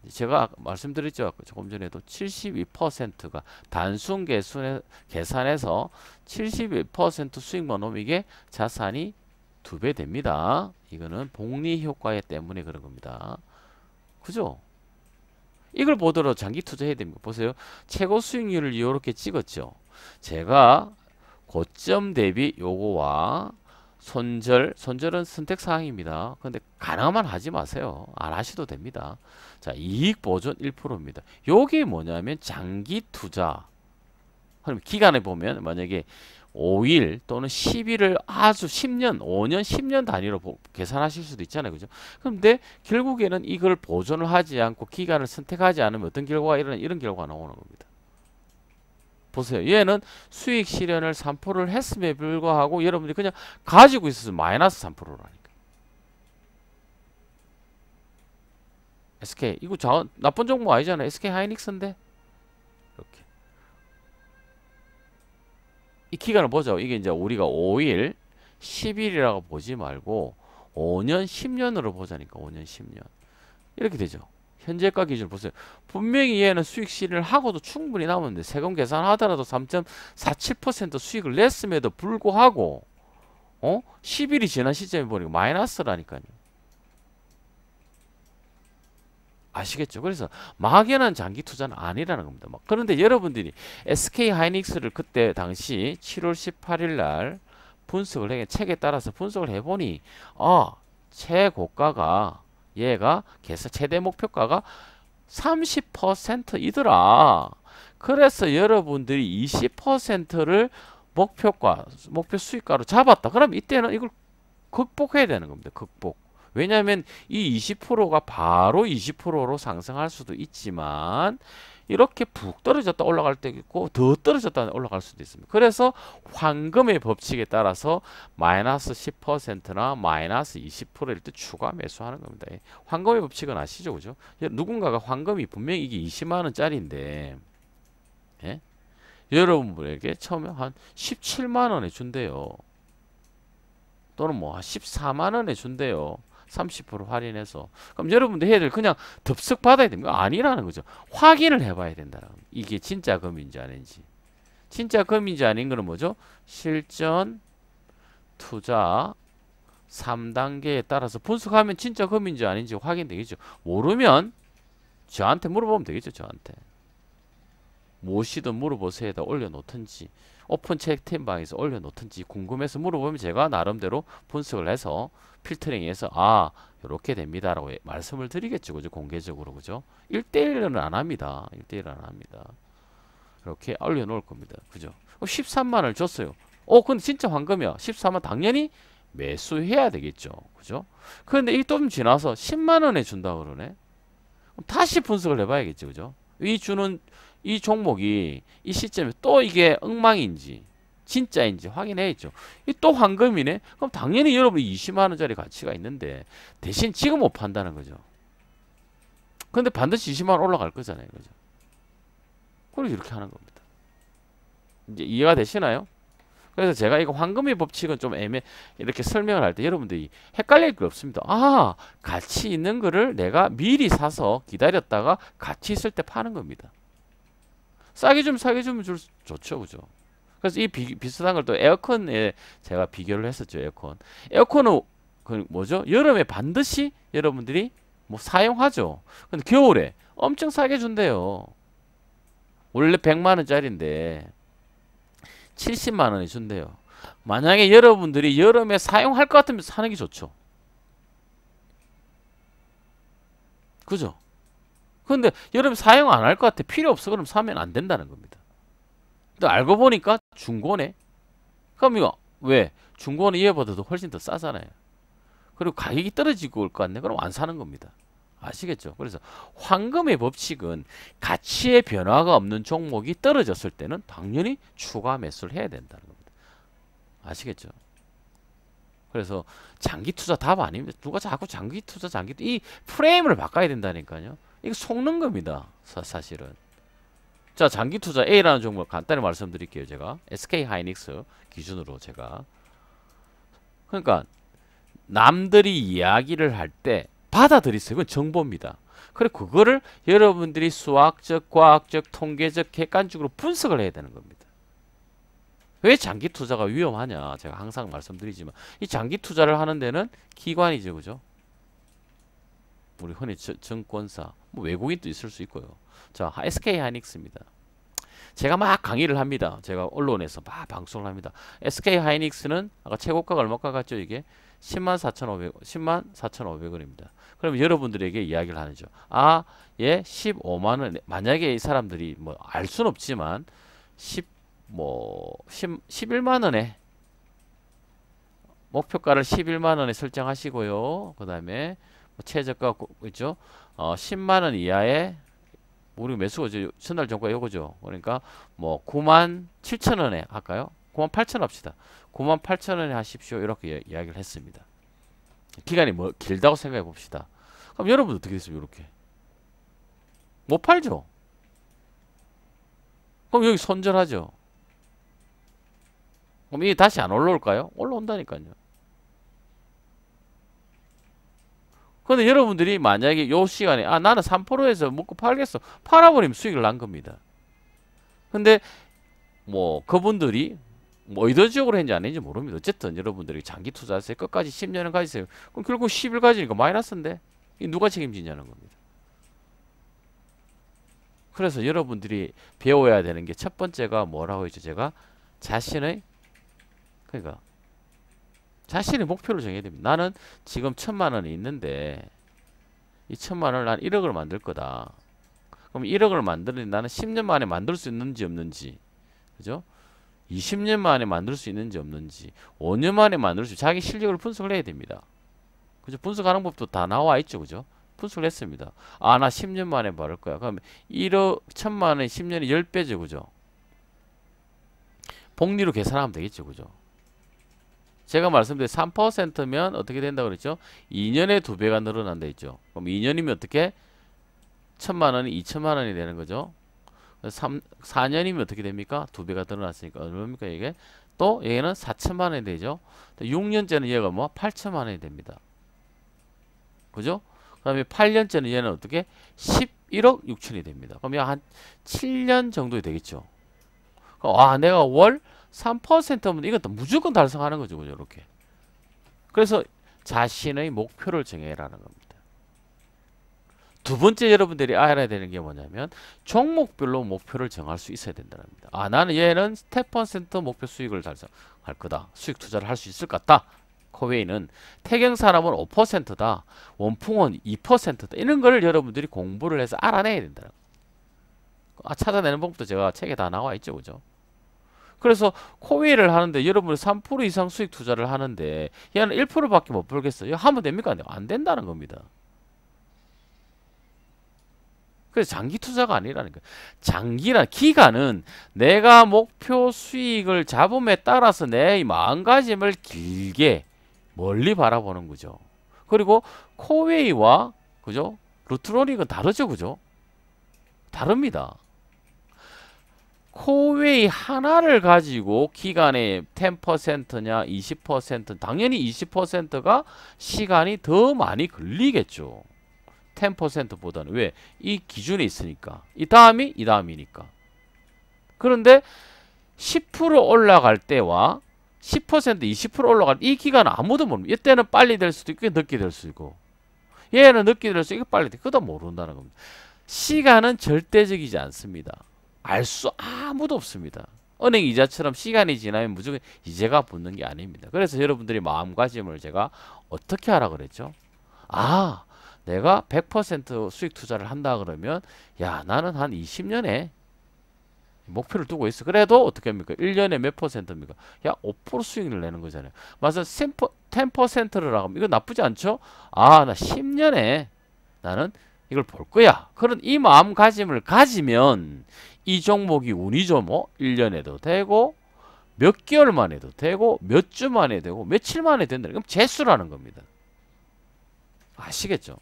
제가 말씀드렸죠. 조금 전에도 72%가 단순 계산해서 71% 수익만 오면 이게 자산이 2배 됩니다. 이거는 복리 효과 때문에 그런 겁니다. 그죠? 이걸 보더라도 장기 투자해야 됩니다. 보세요. 최고 수익률을 이렇게 찍었죠. 제가 고점 대비 요거와 손절은 선택사항입니다. 근데 가능하면 하지 마세요. 안 하셔도 됩니다. 자, 이익 보존 1%입니다. 요게 뭐냐면 장기 투자. 그럼 기간에 보면 만약에 5일 또는 10일을 아주 10년, 5년, 10년 단위로 계산하실 수도 있잖아요. 그죠? 그런데 결국에는 이걸 보존을 하지 않고 기간을 선택하지 않으면 어떤 결과가 이런 결과가 나오는 겁니다. 보세요. 얘는 수익 실현을 3%를 했음에 불구하고 여러분들이 그냥 가지고 있어서 마이너스 3%라니까. SK 이거 나쁜 종목 아니잖아요. SK 하이닉스인데 이렇게 이 기간을 보죠. 이게 이제 우리가 5일, 10일이라고 보지 말고 5년, 10년으로 보자니까 5년, 10년 이렇게 되죠. 현재가 기준 보세요. 분명히 얘는 수익 실현을 하고도 충분히 남았는데 세금 계산하더라도 3.47% 수익을 냈음에도 불구하고 10일이 지난 시점에 보니까 마이너스라니까요. 아시겠죠? 그래서 막연한 장기 투자는 아니라는 겁니다. 그런데 여러분들이 SK 하이닉스를 그때 당시 7월 18일 날 분석을 책에 따라서 분석을 해보니 최고가가 얘가 최대 목표가가 30%이더라. 그래서 여러분들이 20%를 목표 수익가로 잡았다. 그럼 이때는 이걸 극복해야 되는 겁니다. 극복. 왜냐하면 이 20%가 바로 20%로 상승할 수도 있지만 이렇게 푹 떨어졌다 올라갈 때 있고 더 떨어졌다 올라갈 수도 있습니다. 그래서 황금의 법칙에 따라서 마이너스 10%나 마이너스 20%일 때 추가 매수하는 겁니다. 황금의 법칙은 아시죠? 그죠? 누군가가 황금이 분명히 이게 20만 원짜리인데 예? 여러분에게 처음에 한 17만 원에 준대요. 또는 뭐 14만 원에 준대요. 30% 할인해서. 그럼 여러분들 해야 될 그냥 덥석 받아야 됩니까? 아니라는 거죠. 확인을 해봐야 된다는 겁니다. 이게 진짜 금인지 아닌지. 진짜 금인지 아닌 거는 뭐죠? 실전, 투자, 3단계에 따라서 분석하면 진짜 금인지 아닌지 확인되겠죠. 모르면 저한테 물어보면 되겠죠. 저한테. 무엇이든 물어보세요. 에다 올려놓든지 오픈 채팅방에서 올려놓든지 궁금해서 물어보면 제가 나름대로 분석을 해서 필터링해서 이렇게 됩니다라고 말씀을 드리겠죠. 그죠? 공개적으로. 그죠? 1대1은 안 합니다. 1대1은 안 합니다. 이렇게 올려놓을 겁니다. 그죠? 13만원을 줬어요. 근데 진짜 황금이야. 14만 당연히 매수해야 되겠죠. 그죠? 그런데 이 좀 지나서 10만원에 준다 그러네. 그럼 다시 분석을 해봐야겠죠. 그죠? 이 종목이 이 시점에 또 이게 엉망인지 진짜인지 확인해야죠. 이 또 황금이네. 그럼 당연히 여러분이 20만 원짜리 가치가 있는데 대신 지금 못 판다는 거죠. 근데 반드시 20만 원 올라갈 거잖아요. 그죠? 그래서 이렇게 하는 겁니다. 이제 이해가 되시나요? 그래서 제가 이거 황금의 법칙은 좀 이렇게 설명을 할 때 여러분들이 헷갈릴 게 없습니다. 가치 있는 거를 내가 미리 사서 기다렸다가 가치 있을 때 파는 겁니다. 싸게 주면 좋죠. 그죠? 그래서 이 비슷한 걸 또 에어컨에 제가 비교를 했었죠. 에어컨은 뭐죠? 여름에 반드시 여러분들이 뭐 사용하죠. 근데 겨울에 엄청 싸게 준대요. 원래 100만 원짜리인데 70만 원에 준대요. 만약에 여러분들이 여름에 사용할 것 같으면 사는 게 좋죠. 그죠? 근데 여름에 사용 안 할 것 같아. 필요 없어. 그럼 사면 안 된다는 겁니다. 근데 알고 보니까 중고네. 그럼 이거 왜? 중고는 얘보다도 훨씬 더 싸잖아요. 그리고 가격이 떨어지고 올 것 같네. 그럼 안 사는 겁니다. 아시겠죠? 그래서 황금의 법칙은 가치의 변화가 없는 종목이 떨어졌을 때는 당연히 추가 매수를 해야 된다는 겁니다. 아시겠죠? 그래서 장기 투자 답 아닙니다. 누가 자꾸 장기 투자, 이 프레임을 바꿔야 된다니까요. 이거 속는 겁니다. 사실은. 자, 장기 투자 A라는 종목 간단히 말씀드릴게요. 제가 SK 하이닉스 기준으로 제가. 그러니까 남들이 이야기를 할 때 받아들이세요. 그건 정보입니다. 그래 그거를 여러분들이 수학적, 과학적, 통계적, 객관적으로 분석을 해야 되는 겁니다. 왜 장기 투자가 위험하냐? 제가 항상 말씀드리지만 이 장기 투자를 하는 데는 기관이죠, 그죠? 우리 흔히 증권사, 뭐 외국인도 있을 수 있고요. 자, SK 하이닉스입니다. 제가 막 강의를 합니다. 제가 언론에서 막 방송을 합니다. SK 하이닉스는 아까 최고가가 얼마가 같죠? 이게 104,500원입니다. 그럼 여러분들에게 이야기를 하죠. 아, 예, 15만 원. 만약에 이 사람들이 뭐 알 수는 없지만 11만 원에 목표가를 11만 원에 설정하시고요. 그다음에 뭐 최저가 있죠? 10만 원 이하의 우리 매수가 전날 종가 요거죠. 그러니까 뭐 9만 7천 원에 할까요? 9만 8천 합시다. 9만 8천 원에 하십시오. 이렇게 이야기를 했습니다. 기간이 뭐 길다고 생각해 봅시다. 그럼 여러분 어떻게 됐어요? 이렇게 못 팔죠. 그럼 여기 손절하죠. 그럼 이게 다시 안 올라올까요? 올라온다니까요. 근데 여러분들이 만약에 요 시간에 아 나는 3%에서 먹고 팔겠어. 팔아버리면 수익을 난 겁니다. 근데 뭐 그분들이 뭐 의도적으로 했는지 안 했는지 모릅니다. 어쨌든 여러분들이 장기 투자하세요. 끝까지 10년을 가지세요. 그럼 결국 10일 가지니까 마이너스인데 이 누가 책임지냐는 겁니다. 그래서 여러분들이 배워야 되는 게 첫 번째가 뭐라고 했죠? 제가 자신의 그러니까 자신의 목표를 정해야 됩니다. 나는 지금 1,000만 원이 있는데 이 1,000만 원을 난 1억을 만들 거다. 그럼 1억을 만드는데 나는 10년 만에 만들 수 있는지 없는지, 그죠? 20년 만에 만들 수 있는지 없는지, 5년 만에 만들 수 자기 실력을 분석을 해야 됩니다. 그죠? 분석하는 법도 다 나와 있죠, 그죠? 분석을 했습니다. 아, 나 10년 만에 벌을 거야. 그럼 1억 1,000만 원에 10년에 10배죠, 그죠? 복리로 계산하면 되겠죠, 그죠? 제가 말씀드린 3%면 어떻게 된다고 그랬죠? 2년에 2배가 늘어난다 했죠. 그럼 2년이면 어떻게? 1,000만 원이 2천만 원이 되는 거죠. 4년이면 어떻게 됩니까? 2배가 늘어났으니까 얼마입니까 이게? 또 얘는 4천만 원이 되죠. 6년째는 얘가 뭐 8천만 원이 됩니다. 그죠? 그 다음에 8년째는 얘는 어떻게? 11억 6천이 됩니다. 그럼 약 한 7년 정도 되겠죠. 와, 내가 월 3%면 이것도 무조건 달성하는 거죠. 이렇게. 그래서 자신의 목표를 정해라는 겁니다. 두 번째 여러분들이 알아야 되는 게 뭐냐면 종목별로 목표를 정할 수 있어야 된다는 겁니다. 아, 나는 얘는 10% 목표 수익을 달성할 거다. 수익 투자를 할 수 있을 것 같다. 코웨이는 태경산업은 5%다. 원풍은 2%다. 이런 걸 여러분들이 공부를 해서 알아내야 된다. 찾아내는 방법도 제가 책에 다 나와 있죠. 그죠? 그래서 코웨이를 하는데 여러분이 3% 이상 수익 투자를 하는데 얘는 1%밖에 못 벌겠어요. 하면 됩니까? 안 된다는 겁니다. 그래서 장기 투자가 아니라니까. 장기나 기간은 내가 목표 수익을 잡음에 따라서 내 마음가짐을 길게 멀리 바라보는 거죠. 그리고 코웨이와 그죠? 루트로닉은 다르죠, 그죠? 다릅니다. 코웨이 하나를 가지고 기간에 10%냐 20% 당연히 20%가 시간이 더 많이 걸리겠죠. 10%보다는 왜? 이 기준에 있으니까. 이 다음이니까. 그런데 10% 올라갈 때와 10% 20% 올라갈 때 이 기간은 아무도 모릅니다. 이때는 빨리 될 수도 있고 늦게 될 수도 있고 얘는 늦게 될 수도 있고 빨리 될 그것도 모른다는 겁니다. 시간은 절대적이지 않습니다. 알 수 아무도 없습니다. 은행 이자처럼 시간이 지나면 무조건 이자가 붙는 게 아닙니다. 그래서 여러분들이 마음가짐을 제가 어떻게 하라 그랬죠? 아, 내가 100% 수익 투자를 한다 그러면 야, 나는 한 20년에 목표를 두고 있어. 그래도 어떻게 합니까? 1년에 몇 %입니까? 야, 5% 수익을 내는 거잖아요. 맞아, 10%를 하면 이거 나쁘지 않죠? 아, 나 10년에 나는 이걸 볼 거야. 그런 이 마음가짐을 가지면 이 종목이 운이 좀 1년에도 되고 몇 개월 만에도 되고 몇 주 만에 되고 며칠 만에 된다. 그럼 재수라는 겁니다. 아시겠죠?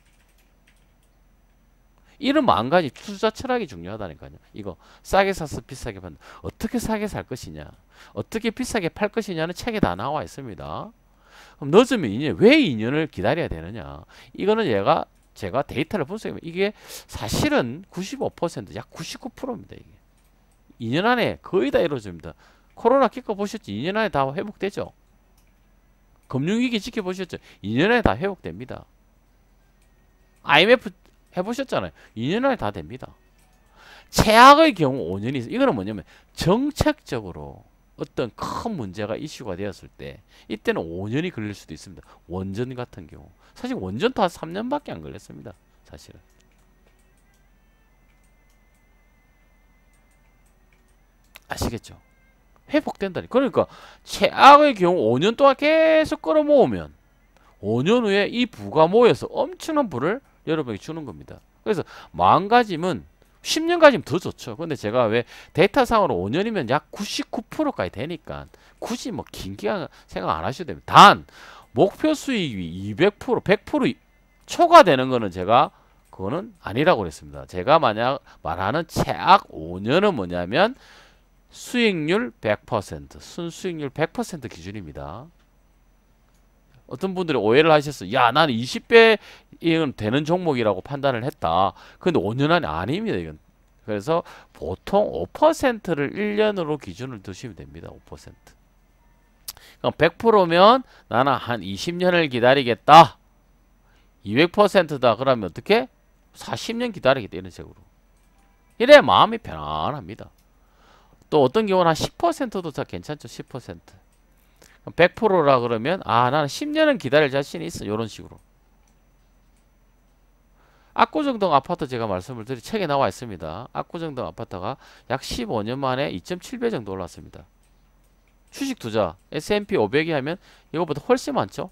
이런 마음가짐, 투자 철학이 중요하다니까요. 이거 싸게 사서 비싸게 판다. 어떻게 싸게 살 것이냐, 어떻게 비싸게 팔 것이냐는 책에 다 나와 있습니다. 그럼 늦으면 2년, 왜 2년을 기다려야 되느냐? 이거는 제가 데이터를 분석해보면 이게 사실은 95%, 약 99%입니다. 이게 2년 안에 거의 다 이루어집니다. 코로나 겪어 보셨죠? 2년 안에 다 회복되죠. 금융위기 지켜보셨죠? 2년 안에 다 회복됩니다. IMF 해보셨잖아요. 2년 안에 다 됩니다. 최악의 경우 5년이 있어요. 이거는 뭐냐면 정책적으로 어떤 큰 문제가 이슈가 되었을 때 이때는 5년이 걸릴 수도 있습니다. 원전 같은 경우. 사실 원전도 한 3년밖에 안 걸렸습니다. 사실은. 아시겠죠? 회복된다니. 그러니까 최악의 경우 5년 동안 계속 끌어모으면 5년 후에 이 부가 모여서 엄청난 부를 여러분에게 주는 겁니다. 그래서 마음가짐은 10년까지면 더 좋죠. 근데 제가 왜 데이터상으로 5년이면 약 99%까지 되니까 굳이 뭐 긴 기간 생각 안 하셔도 됩니다. 단 목표 수익이 200%, 100% 초과되는 거는 제가 그거는 아니라고 그랬습니다. 제가 만약 말하는 최악 5년은 뭐냐면 수익률 100%, 순수익률 100% 기준입니다. 어떤 분들이 오해를 하셨어요. 야, 나는 20배 되는 종목이라고 판단을 했다. 근데 5년 안에 아닙니다. 이건. 그래서 보통 5%를 1년으로 기준을 두시면 됩니다. 5%. 그럼 100%면 나는 한 20년을 기다리겠다. 200%다. 그러면 어떻게? 40년 기다리겠다. 이런 식으로. 이래야 마음이 편안합니다. 또 어떤 경우는 한 10%도 다 괜찮죠. 10%. 100%라 그러면 나는 10년은 기다릴 자신이 있어. 이런 식으로. 압구정동 아파트 제가 말씀을 드린 책에 나와 있습니다. 압구정동 아파트가 약 15년 만에 2.7배 정도 올랐습니다. 주식 투자 S&P 500이 하면 이거보다 훨씬 많죠.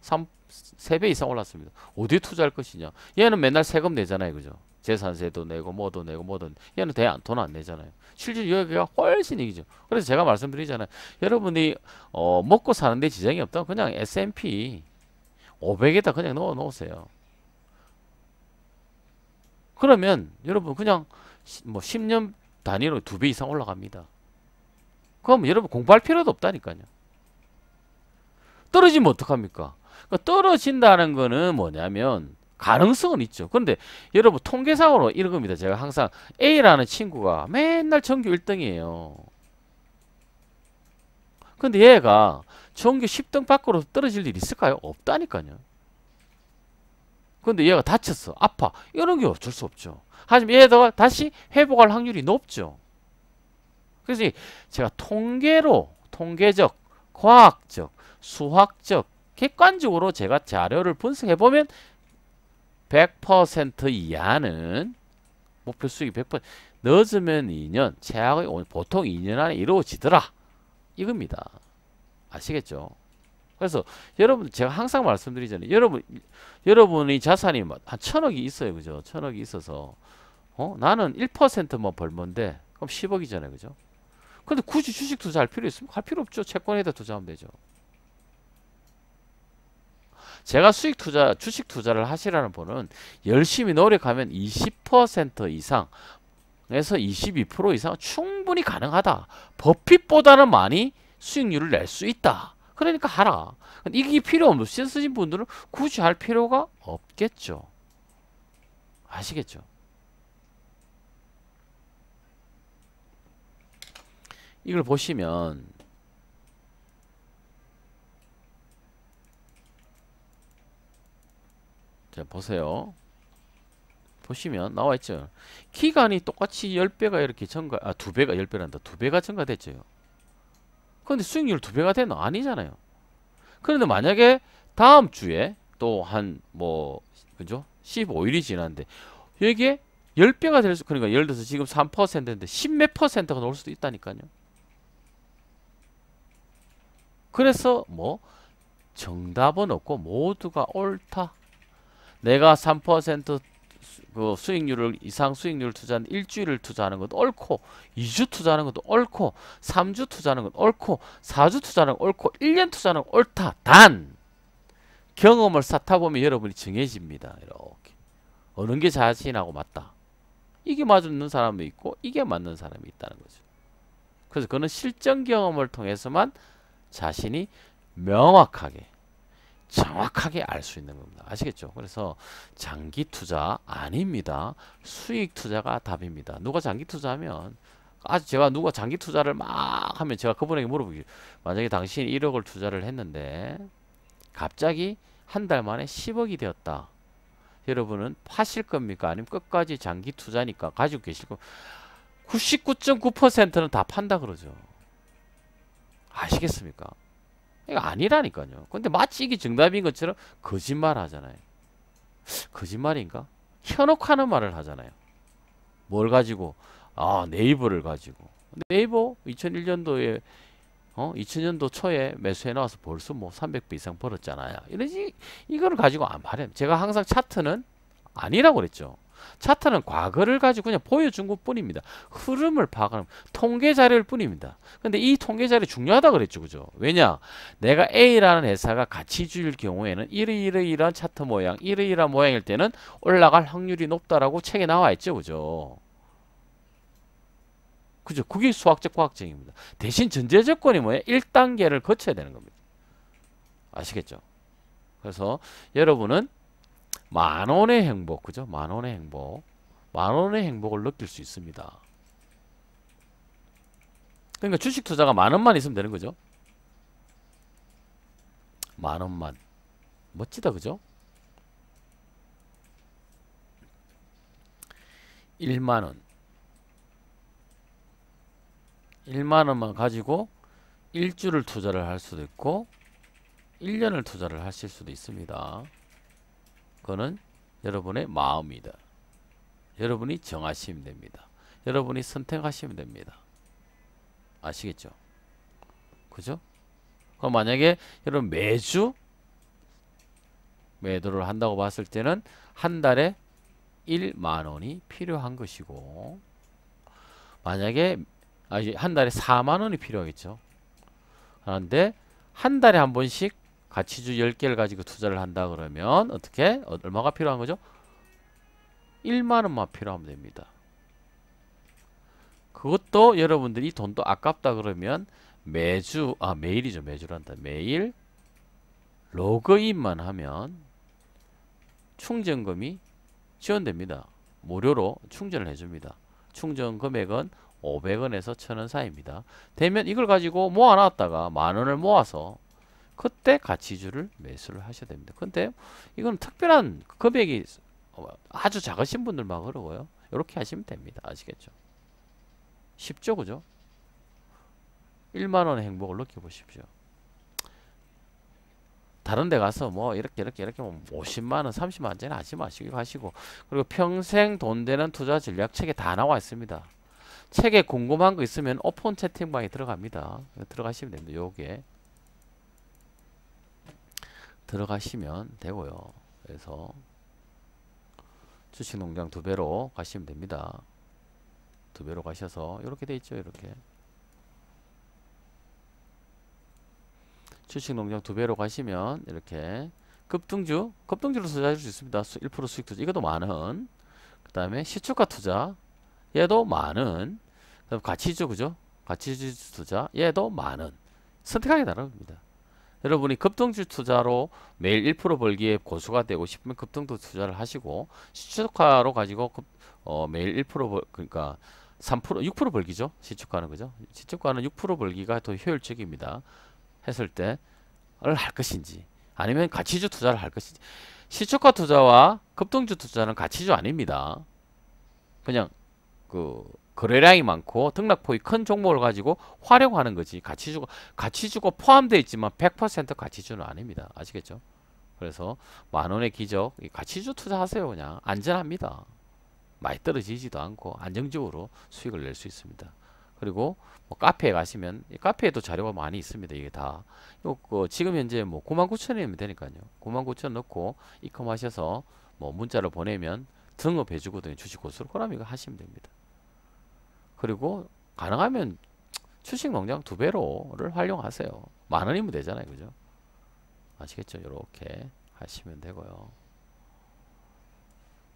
3배 이상 올랐습니다. 어디에 투자할 것이냐. 얘는 맨날 세금 내잖아요. 그죠? 재산세도 내고 뭐도 내고 뭐도 얘는 돈 안 내잖아요. 실질 여기가 훨씬 이기죠. 그래서 제가 말씀드리잖아요. 여러분이 먹고 사는데 지장이 없다면 그냥 S&P 500에다 그냥 넣어 놓으세요. 그러면 여러분 그냥 뭐 10년 단위로 2배 이상 올라갑니다. 그럼 여러분 공부할 필요도 없다니까요. 떨어지면 어떡합니까? 그러니까 떨어진다는 거는 뭐냐면 가능성은 있죠. 그런데 여러분 통계상으로 이런 겁니다. 제가 항상 A라는 친구가 맨날 전교 1등이에요. 근데 얘가 전교 10등 밖으로 떨어질 일 있을까요? 없다니까요. 근데 얘가 다쳤어. 아파. 이런 게 어쩔 수 없죠. 하지만 얘가 다시 회복할 확률이 높죠. 그래서 제가 통계적, 과학적, 수학적, 객관적으로 제가 자료를 분석해보면 100% 이하는 목표 수익 100% 늦으면 2년, 최악의 보통 2년 안에 이루어지더라. 이겁니다. 아시겠죠? 그래서 여러분 제가 항상 말씀드리잖아요. 여러분이 자산이 한 1000억이 있어요. 그죠? 1000억이 있어서 나는 1%만 벌면데 그럼 10억이잖아요. 그죠? 근데 굳이 주식 투자할 필요 있습니까? 할 필요 없죠. 채권에다 투자하면 되죠. 제가 주식 투자를 하시라는 분은 열심히 노력하면 20% 이상에서 22% 이상 충분히 가능하다. 버핏보다는 많이 수익률을 낼 수 있다. 그러니까 하라. 이게 필요 없이 쓰신 분들은 굳이 할 필요가 없겠죠. 아시겠죠? 이걸 보시면 자 보세요. 보시면 나와 있죠. 기간이 똑같이 10배가 이렇게 2배가 10배란다. 2배가 증가됐죠. 그런데 수익률 2배가 되는 아니잖아요. 그런데 만약에 다음 주에 또 한 그죠? 15일이 지났는데 여기에 10배가 될 수, 그러니까 예를 들어서 지금 3%인데 10몇 %가 나올 수도 있다니까요. 그래서 정답은 없고 모두가 옳다. 내가 3% 그 수익률을 이상 수익률을 투자하는 일주일을 투자하는 것도 옳고 2주 투자하는 것도 옳고 3주 투자하는 것도 옳고 4주 투자하는 것도 옳고 1년 투자하는 것도 옳다. 단 경험을 쌓다 보면 여러분이 정해집니다. 이렇게 어느 게 자신하고 맞다. 이게 맞는 사람이 있고 이게 맞는 사람이 있다는 거죠. 그래서 그는 실전 경험을 통해서만 자신이 명확하게 정확하게 알 수 있는 겁니다. 아시겠죠? 그래서 장기 투자 아닙니다. 수익 투자가 답입니다. 누가 장기 투자하면 제가 누가 장기 투자를 막 하면 제가 그분에게 물어보기 만약에 당신이 1억을 투자를 했는데 갑자기 한 달 만에 10억이 되었다. 여러분은 파실 겁니까? 아니면 끝까지 장기 투자니까 가지고 계실 겁니까? 99.9%는 다 판다 그러죠. 아시겠습니까? 이거 아니라니까요. 근데 마치 이게 정답인 것처럼 거짓말 하잖아요. 거짓말인가? 현혹하는 말을 하잖아요. 뭘 가지고? 네이버를 가지고. 네이버 2001년도에 2000년도 초에 매수해 나와서 벌써 뭐 300배 이상 벌었잖아요. 이거를 가지고 안 말해. 제가 항상 차트는 아니라고 그랬죠. 차트는 과거를 가지고 그냥 보여준 것 뿐입니다. 흐름을 파악하는 통계 자료일 뿐입니다. 근데 이 통계 자료 중요하다 그랬죠. 그죠? 왜냐? 내가 A라는 회사가 가치주일 경우에는 이러이러이러한 차트 모양, 이러이러한 모양일 때는 올라갈 확률이 높다라고 책에 나와 있죠. 그죠? 그죠? 그게 수학적 과학적입니다. 대신 전제 조건이 뭐예요? 1단계를 거쳐야 되는 겁니다. 아시겠죠? 그래서 여러분은 만원의 행복, 그죠? 만원의 행복. 만원의 행복을 느낄 수 있습니다. 그러니까 주식 투자가 만원만 있으면 되는 거죠. 만원만. 멋지다, 그죠? 1만원. 1만원만 가지고 1주를 투자를 할 수도 있고 1년을 투자를 하실 수도 있습니다. 그거는 여러분의 마음이다. 여러분이 정하시면 됩니다. 여러분이 선택하시면 됩니다. 아시겠죠? 그죠? 그럼 만약에 여러분 매주 매도를 한다고 봤을 때는 한 달에 1만원이 필요한 것이고 만약에 한 달에 4만원이 필요하겠죠. 그런데 한 달에 한 번씩 가치주 10개를 가지고 투자를 한다 그러면 어떻게? 얼마가 필요한 거죠? 1만원만 필요하면 됩니다. 그것도 여러분들이 돈도 아깝다 그러면 매주 매일이죠. 매주란다. 매일 로그인만 하면 충전금이 지원됩니다. 무료로 충전을 해줍니다. 충전 금액은 500원에서 1000원 사이입니다. 되면 이걸 가지고 모아놨다가 만원을 모아서 그때 가치주를 매수를 하셔야 됩니다. 근데 이건 특별한 금액이 아주 작으신 분들만 어려워요. 이렇게 하시면 됩니다. 아시겠죠? 쉽죠? 그죠? 1만원의 행복을 느껴보십시오. 다른 데 가서 뭐 이렇게 뭐 50만원 30만원짜리 하지 마시고 하시고 그리고 평생 돈 되는 투자 전략 책에 다 나와 있습니다. 책에 궁금한 거 있으면 오픈 채팅방에 들어갑니다. 들어가시면 됩니다. 요게 들어가시면 되고요. 그래서 주식농장 2배로 가시면 됩니다. 2배로 가셔서 이렇게 돼 있죠. 이렇게 주식농장 2배로 가시면 이렇게 급등주로 투자할 수 있습니다. 1% 수익 투자 이것도 만원. 그 다음에 시초가 투자 얘도 만원. 그다음 가치주 그죠? 가치주 투자 얘도 만원. 선택하기 나름입니다. 여러분이 급등주 투자로 매일 1% 벌기에 고수가 되고 싶으면 급등주 투자를 하시고 시초가로 가지고 매일 1% 그러니까 3% 6% 벌기죠. 시초가는 그죠? 시초가는 6% 벌기가 더 효율적입니다. 했을 때를 할 것인지 아니면 가치주 투자를 할 것인지. 시초가 투자와 급등주 투자는 가치주 아닙니다. 그냥 그 거래량이 많고 등락폭이 큰 종목을 가지고 활용하는 거지. 가치주가 포함되어 있지만 100% 가치주는 아닙니다. 아시겠죠? 그래서 만원의 기적 가치주 투자하세요. 그냥 안전합니다. 많이 떨어지지도 않고 안정적으로 수익을 낼 수 있습니다. 그리고 뭐 카페에 가시면 카페에도 자료가 많이 있습니다. 이게 다 지금 현재 뭐 99,000원이면 되니까요. 99,000원 넣고 입금하셔서 뭐 문자를 보내면 등급해 주거든요. 주식 고수로. 그럼 이거 하시면 됩니다. 그리고 가능하면 주식 농장 2배로를 활용하세요. 10,000원이면 되잖아요. 그죠? 아시겠죠? 이렇게 하시면 되고요.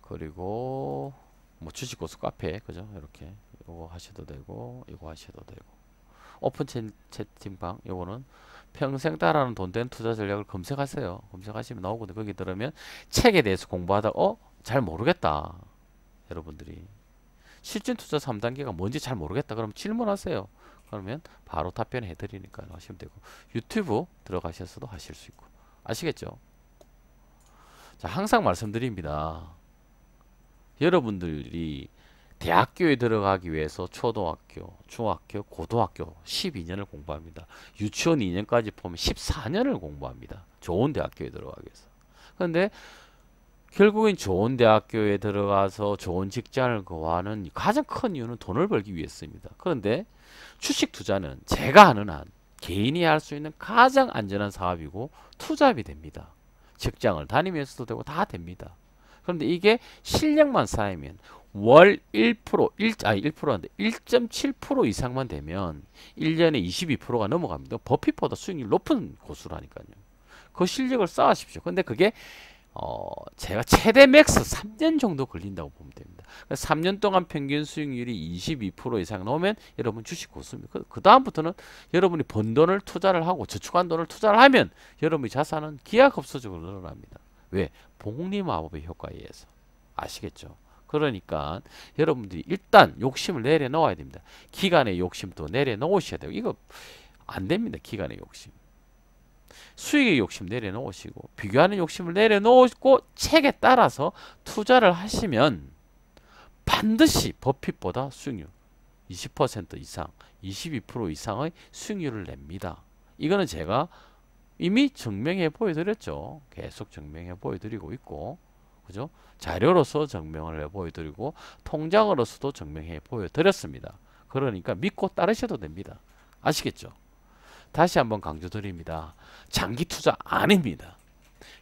그리고 뭐 주식 고수 카페, 그죠? 이렇게 이거 하셔도 되고 이거 하셔도 되고 오픈 채팅방 요거는 평생 따라하는 돈 된 투자 전략을 검색하세요. 검색하시면 나오거든요. 거기 들으면 책에 대해서 공부하다가 잘 모르겠다. 여러분들이 실전 투자 3단계가 뭔지 잘 모르겠다. 그럼 질문하세요. 그러면 바로 답변해 드리니까 하시면 되고 유튜브 들어가셔서도 하실 수 있고 아시겠죠? 자, 항상 말씀드립니다. 여러분들이 대학교에 들어가기 위해서 초등학교, 중학교, 고등학교 12년을 공부합니다. 유치원 2년까지 보면 14년을 공부합니다. 좋은 대학교에 들어가기 위해서. 그런데 결국엔 좋은 대학교에 들어가서 좋은 직장을 구하는 가장 큰 이유는 돈을 벌기 위해서입니다. 그런데 주식 투자는 제가 아는 한 개인이 할 수 있는 가장 안전한 사업이고 투잡이 됩니다. 직장을 다니면서도 되고 다 됩니다. 그런데 이게 실력만 쌓이면 월 1.7% 이상만 되면 1년에 22%가 넘어갑니다. 버핏보다 수익률 높은 고수라니까요. 그 실력을 쌓으십시오. 근데 그게 제가 최대 맥스 3년 정도 걸린다고 보면 됩니다. 3년 동안 평균 수익률이 22% 이상 나오면 여러분 주식 고수입니다. 그 다음부터는 여러분이 번 돈을 투자를 하고 저축한 돈을 투자를 하면 여러분의 자산은 기하급수적으로 늘어납니다. 왜? 복리마법의 효과에 의해서. 아시겠죠? 그러니까 여러분들이 일단 욕심을 내려놓아야 됩니다. 기간의 욕심도 내려놓으셔야 돼요. 이거 안 됩니다. 기간의 욕심. 수익의 욕심 내려놓으시고 비교하는 욕심을 내려놓고 책에 따라서 투자를 하시면 반드시 버핏보다 수익률 20% 이상, 22% 이상의 수익률을 냅니다. 이거는 제가 이미 증명해 보여드렸죠. 계속 증명해 보여드리고 있고, 그죠? 자료로서 증명을 해 보여드리고 통장으로서도 증명해 보여드렸습니다. 그러니까 믿고 따르셔도 됩니다. 아시겠죠? 다시 한번 강조드립니다. 장기 투자 아닙니다.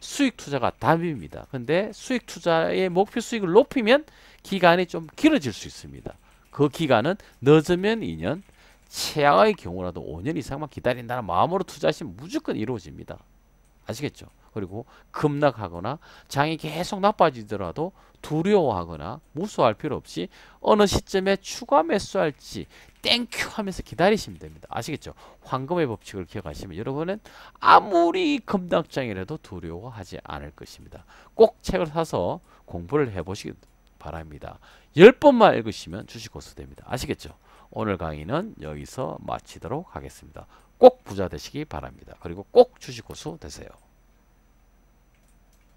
수익 투자가 답입니다. 근데 수익 투자의 목표 수익을 높이면 기간이 좀 길어질 수 있습니다. 그 기간은 늦으면 2년, 최악의 경우라도 5년 이상만 기다린다는 마음으로 투자하시면 무조건 이루어집니다. 아시겠죠? 그리고 급락하거나 장이 계속 나빠지더라도 두려워하거나 무서워할 필요 없이 어느 시점에 추가 매수할지 땡큐 하면서 기다리시면 됩니다. 아시겠죠? 황금의 법칙을 기억하시면 여러분은 아무리 급락장이라도 두려워하지 않을 것입니다. 꼭 책을 사서 공부를 해보시기 바랍니다. 10번만 읽으시면 주식 고수 됩니다. 아시겠죠? 오늘 강의는 여기서 마치도록 하겠습니다. 꼭 부자 되시기 바랍니다. 그리고 꼭 주식 고수 되세요.